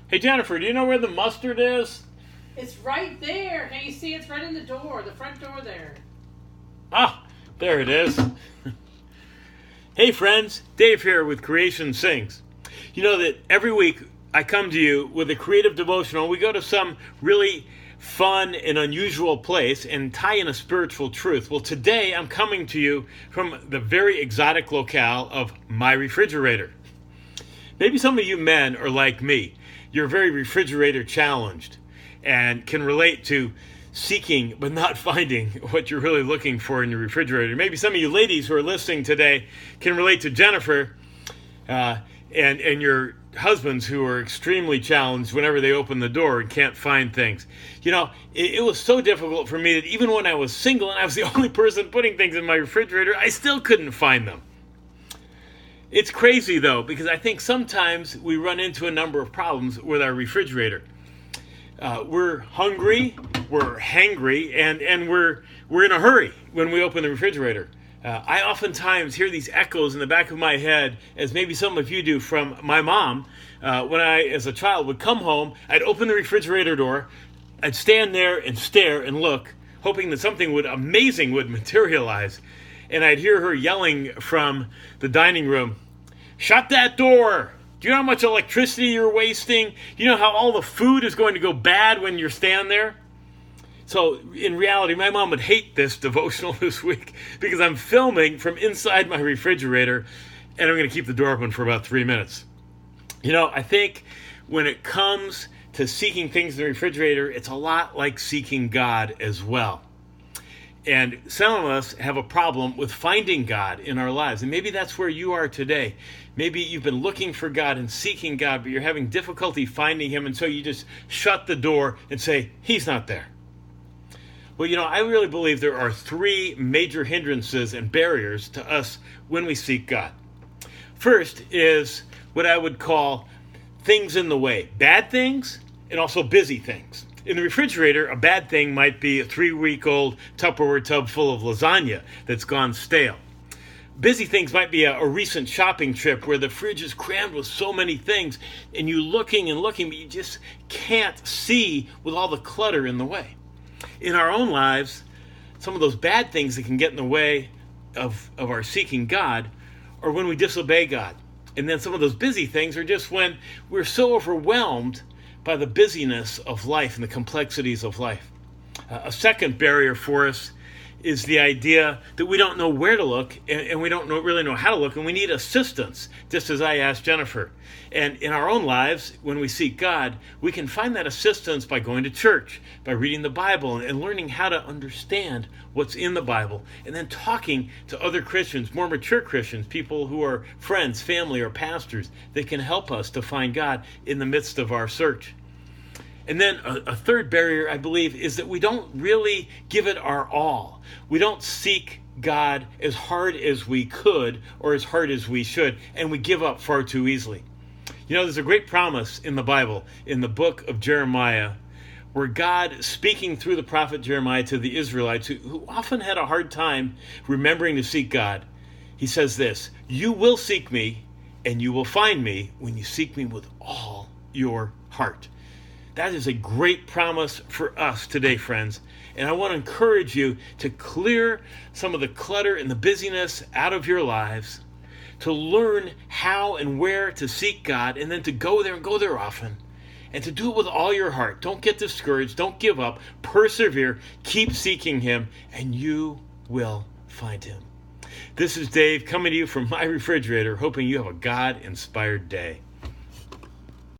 Hey Jennifer, do you know where the mustard is? It's right there. Can you see? It's right in the door, the front door there. Ah, there it is. Hey friends, Dave here with Creation Sings. You know that every week I come to you with a creative devotional. We go to some really fun and unusual place and tie in a spiritual truth. Well, today I'm coming to you from the very exotic locale of my refrigerator. Maybe some of you men are like me. You're very refrigerator challenged and can relate to seeking but not finding what you're really looking for in your refrigerator. Maybe some of you ladies who are listening today can relate to Jennifer and your husbands who are extremely challenged whenever they open the door and can't find things. You know, it was so difficult for me that even when I was single and I was the only person putting things in my refrigerator, I still couldn't find them. It's crazy though, because I think sometimes we run into a number of problems with our refrigerator. We're hungry, we're hangry, and we're in a hurry when we open the refrigerator. I oftentimes hear these echoes in the back of my head, as maybe some of you do, from my mom. When I, as a child, would come home, I'd open the refrigerator door, I'd stand there and stare and look, hoping that something amazing would materialize. And I'd hear her yelling from the dining room, "Shut that door! Do you know how much electricity you're wasting? Do you know how all the food is going to go bad when you're standing there?" So in reality, my mom would hate this devotional this week because I'm filming from inside my refrigerator and I'm going to keep the door open for about 3 minutes. You know, I think when it comes to seeking things in the refrigerator, it's a lot like seeking God as well. And some of us have a problem with finding God in our lives. And maybe that's where you are today. Maybe you've been looking for God and seeking God, but you're having difficulty finding him. And so you just shut the door and say, he's not there. Well, you know, I really believe there are 3 major hindrances and barriers to us when we seek God. First is what I would call things in the way. Bad things and also busy things. In the refrigerator, a bad thing might be a 3-week-old Tupperware tub full of lasagna that's gone stale. Busy things might be a recent shopping trip where the fridge is crammed with so many things and you're looking and looking, but you just can't see with all the clutter in the way. In our own lives, some of those bad things that can get in the way of our seeking God are when we disobey God. And then some of those busy things are just when we're so overwhelmed by the busyness of life and the complexities of life. A second barrier for us is the idea that we don't know where to look and we don't really know how to look, and we need assistance, just as I asked Jennifer. And in our own lives, when we seek God, we can find that assistance by going to church, by reading the Bible and learning how to understand what's in the Bible, and then talking to other Christians, more mature Christians, people who are friends, family, or pastors that can help us to find God in the midst of our search. And then a third barrier, I believe, is that we don't really give it our all. We don't seek God as hard as we could or as hard as we should, and we give up far too easily. You know, there's a great promise in the Bible, in the book of Jeremiah, where God, speaking through the prophet Jeremiah to the Israelites, who often had a hard time remembering to seek God, he says this, "You will seek me, and you will find me when you seek me with all your heart." That is a great promise for us today, friends. And I want to encourage you to clear some of the clutter and the busyness out of your lives, to learn how and where to seek God, and then to go there and go there often, and to do it with all your heart. Don't get discouraged. Don't give up. Persevere. Keep seeking him, and you will find him. This is Dave coming to you from my refrigerator, hoping you have a God-inspired day.